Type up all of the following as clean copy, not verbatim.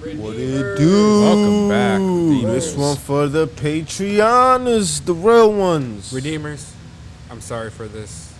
What it do? Welcome back, Redeemers. This one for the Patreoners, the real ones. Redeemers, I'm sorry for this.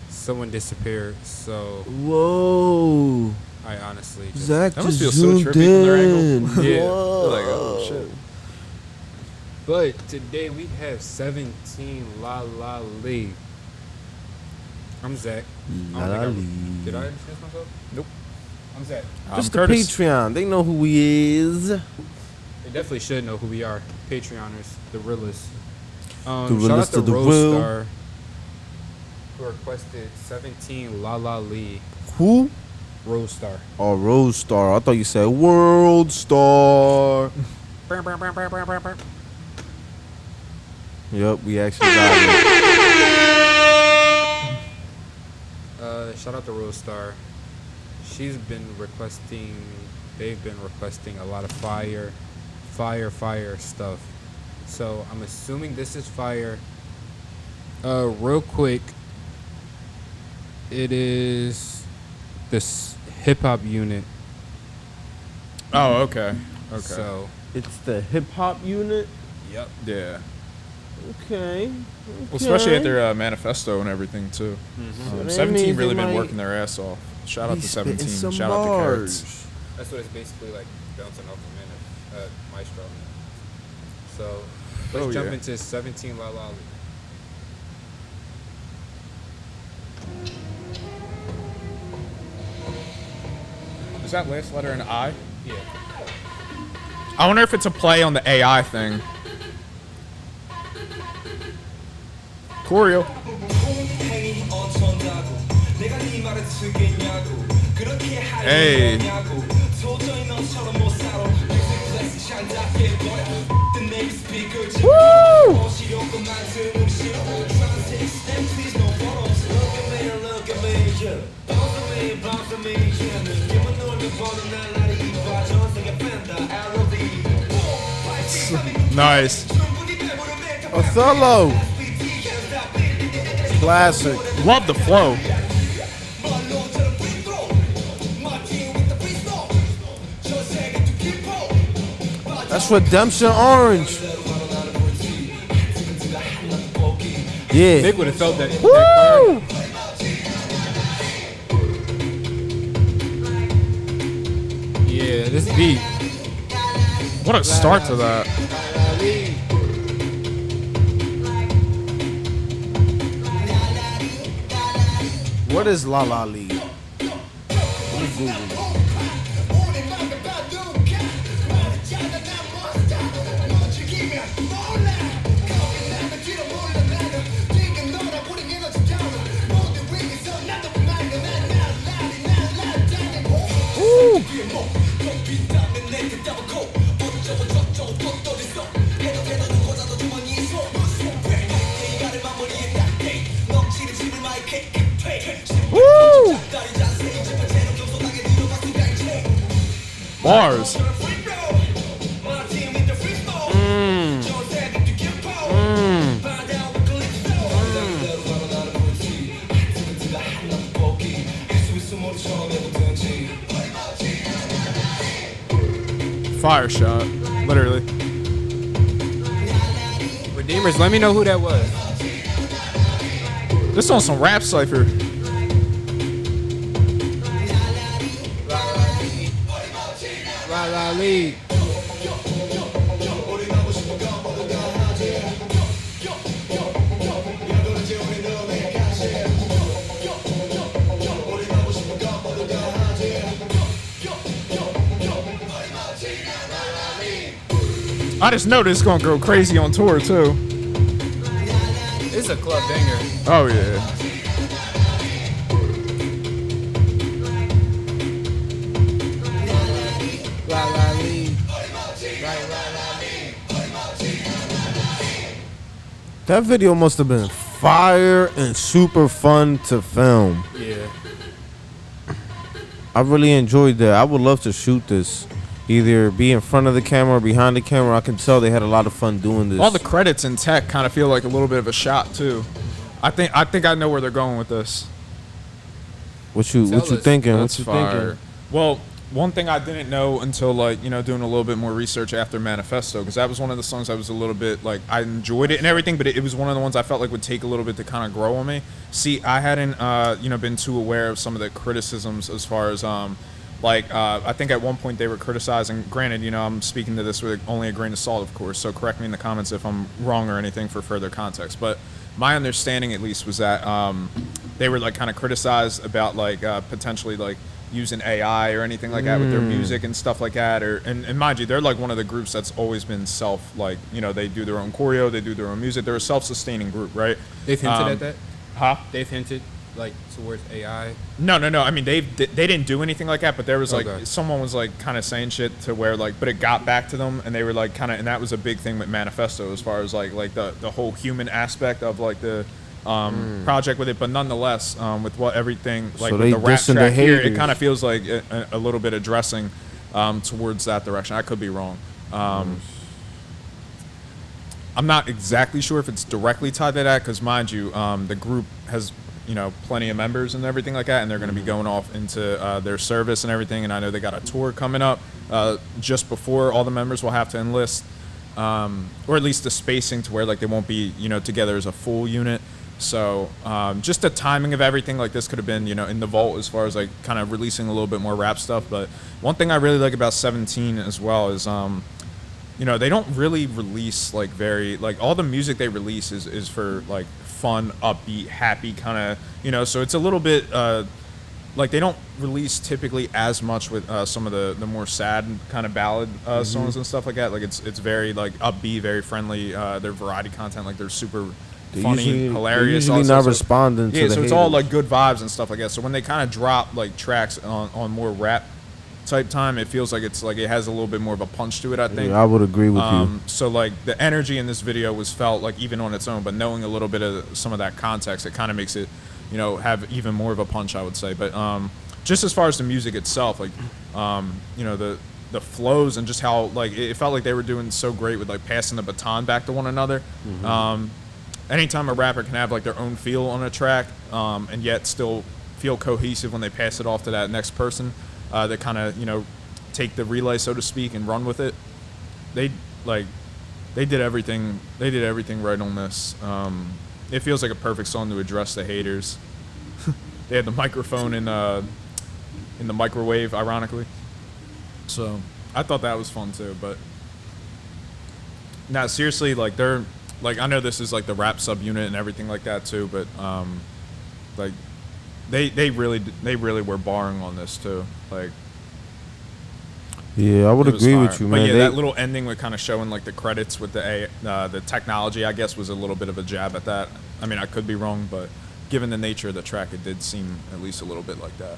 Someone disappeared, so Whoa. I honestly just... Zach That must just feel so zoomed trippy from their in. angle. Yeah. Whoa. Like, oh, shit. But today we have 17 LALALI. I'm Zach. LALALI. Did I introduce myself? Nope. I'm Zach. Just the Curtis. Patreon. They know who he is. They definitely should know who we are. Patreoners, the realest. The Shout out realest to of the real. Star, who requested 17 LALALI. Who? Rose Star. Oh, Rose Star. I thought you said World Star. Yep, we actually got it. Shout out to Rose Star. They've been requesting a lot of fire stuff. So I'm assuming this is fire. Real quick, it is this hip hop unit. Oh, okay. Okay. So It's the hip hop unit. yep. yeah. Okay. Well, especially at their manifesto and everything, too. So that 17 means really they been might working their ass off. Shout out be to spitting 17. some Shout out to bars. Carrots. That's what it's basically like bouncing off the Maestro. So let's jump into 17 LALALI. Is that last letter an I? Yeah. I wonder if it's a play on the AI thing. Choreo. Hey. Woo! Nice. Othello. Classic. Love the flow. That's Redemption Orange. Yeah. Nick would have felt that. Woo! Yeah, this beat. What a start to that. What is LALALI? Woo! Bars. Fire shot. Literally. Redeemers, let me know who that was. This one's some rap cipher. LALALI. I just know this is gonna go crazy on tour too. This is a club banger. Oh yeah. LALALI. That video must have been fire and super fun to film. Yeah. I really enjoyed that. I would love to shoot this. Either be in front of the camera or behind the camera. I can tell they had a lot of fun doing this. All the credits in tech kind of feel like a little bit of a shot too. I think I know where they're going with this. What you Tell us. thinking? That's What you fire. thinking? Well, one thing I didn't know until like, you know, doing a little bit more research after Manifesto, because that was one of the songs I was a little bit like, I enjoyed it and everything, but it was one of the ones I felt like would take a little bit to kind of grow on me. See, I hadn't you know, been too aware of some of the criticisms as far as I think at one point they were criticizing, granted, you know, I'm speaking to this with only a grain of salt, of course, so correct me in the comments if I'm wrong or anything for further context, but my understanding at least was that they were like kind of criticized about like potentially like using AI or anything like that with their music and stuff like that, or and mind you, they're like one of the groups that's always been self, like, you know, they do their own choreo, they do their own music, they're a self-sustaining group, right? They've hinted at that. Huh? They've hinted like towards AI. No. I mean, they didn't do anything like that, but there was like Okay. someone was like kind of saying shit to where like, but it got back to them, and they were like kind of, and that was a big thing with Manifesto as far as like the whole human aspect of like the project with it, but nonetheless, with what everything like So with they the rap dissing the track here, it haters. kind of feels like a little bit addressing towards that direction. I could be wrong. I'm not exactly sure if it's directly tied to that, because mind you, the group has, you know, plenty of members and everything like that, and they're going to be going off into their service and everything, and I know they got a tour coming up just before all the members will have to enlist, or at least the spacing to where like they won't be, you know, together as a full unit. So just the timing of everything, like this could have been, you know, in the vault as far as like kind of releasing a little bit more rap stuff. But one thing I really like about 17 as well is you know, they don't really release like very, like all the music they release is for like fun, upbeat, happy kind of, you know, so it's a little bit like they don't release typically as much with some of the more sad kind of ballad songs and stuff like that. Like it's very like upbeat, very friendly. Their variety content, like they're super funny, hilarious. They're usually also. not So- responding to yeah, the so it's all haters. like good vibes and stuff like that. So when they kind of drop like tracks on more rap type time, it feels like it's like it has a little bit more of a punch to it, I think. Yeah, I would agree with you. So like the energy in this video was felt like even on its own, but knowing a little bit of some of that context, it kind of makes it, you know, have even more of a punch, I would say. But just as far as the music itself, like you know, the flows and just how like it felt like they were doing so great with like passing the baton back to one another. Anytime a rapper can have like their own feel on a track, and yet still feel cohesive when they pass it off to that next person, that kind of, you know, take the relay, so to speak, and run with it. They did everything right on this. It feels like a perfect song to address the haters. They had the microphone in the microwave, ironically. So I thought that was fun too. But now seriously, like they're like, I know this is like the rap subunit and everything like that too, but like they really were barring on this too. Like Yeah, I would it was agree fire. with you, But man. yeah, They- that little ending with kind of showing like the credits with the technology, I guess, was a little bit of a jab at that. I mean, I could be wrong, but given the nature of the track, it did seem at least a little bit like that.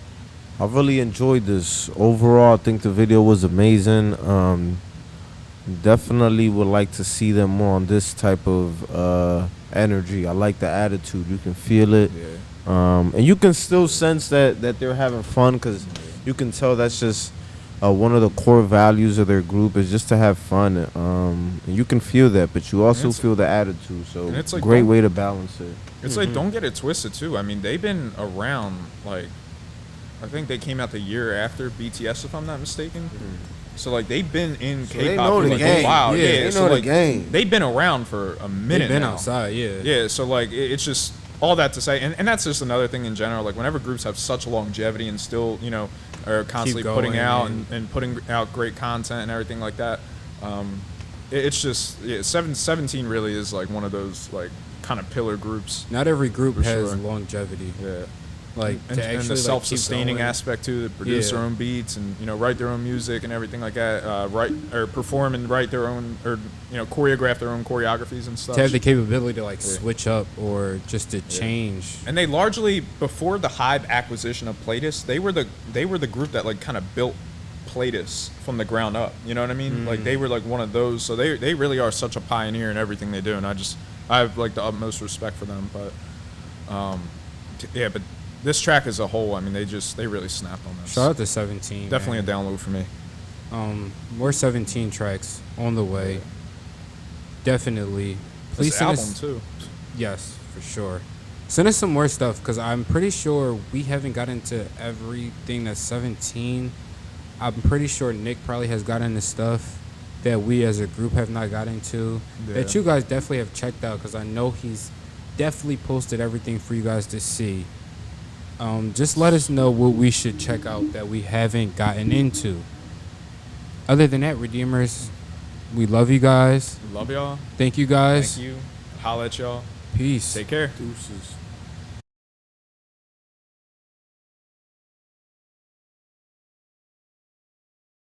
I really enjoyed this. Overall, I think the video was amazing. Definitely would like to see them more on this type of energy. I like the attitude. You can feel it. Yeah. And you can still sense that they're having fun, because you can tell that's just one of the core values of their group is just to have fun. And you can feel that, but you also it's- feel the attitude. So and it's like great don't- way to balance it. It's like, don't get it twisted too. I mean, they've been around, like, I think they came out the year after BTS, if I'm not mistaken. So like they've been in So they K-pop know for the like game. a while. Yeah, Yeah, they so know the like game. they've been around for a minute. They've been now. outside, yeah. Yeah, so like it's just all that to say, and that's just another thing in general. Like whenever groups have such longevity and still, you know, are constantly going putting out and- and putting out great content and everything like that, it's just 17 really is like one of those like kind of pillar groups. Not every group For has sure. longevity. Yeah. Like And, to and actually the like, self-sustaining keep going. aspect too, to produce Yeah. their own beats and, you know, write their own music and everything like that, write or perform and write their own, or, you know, choreograph their own choreographies and stuff. To have the capability to like Yeah. switch up or just to change. And they largely, before the Hive acquisition of Platus, they were the group that like kind of built Platus from the ground up. You know what I mean? Like they were like one of those. So they really are such a pioneer in everything they do, and I have like the utmost respect for them. But yeah, but this track as a whole, I mean, they really snapped on this. Shout out to 17. Definitely man. a download for me. More 17 tracks on the way. Definitely. Please This send album us. too. Yes, for sure. Send us some more stuff because I'm pretty sure we haven't got into everything that's 17. I'm pretty sure Nick probably has gotten into stuff that we as a group have not gotten into. That Yeah. you guys definitely have checked out because I know he's definitely posted everything for you guys to see. Just let us know what we should check out that we haven't gotten into. Other than that, Redeemers, we love you guys. Love y'all. Thank you guys. Thank you. Holla at y'all. Peace. Take care. Deuces.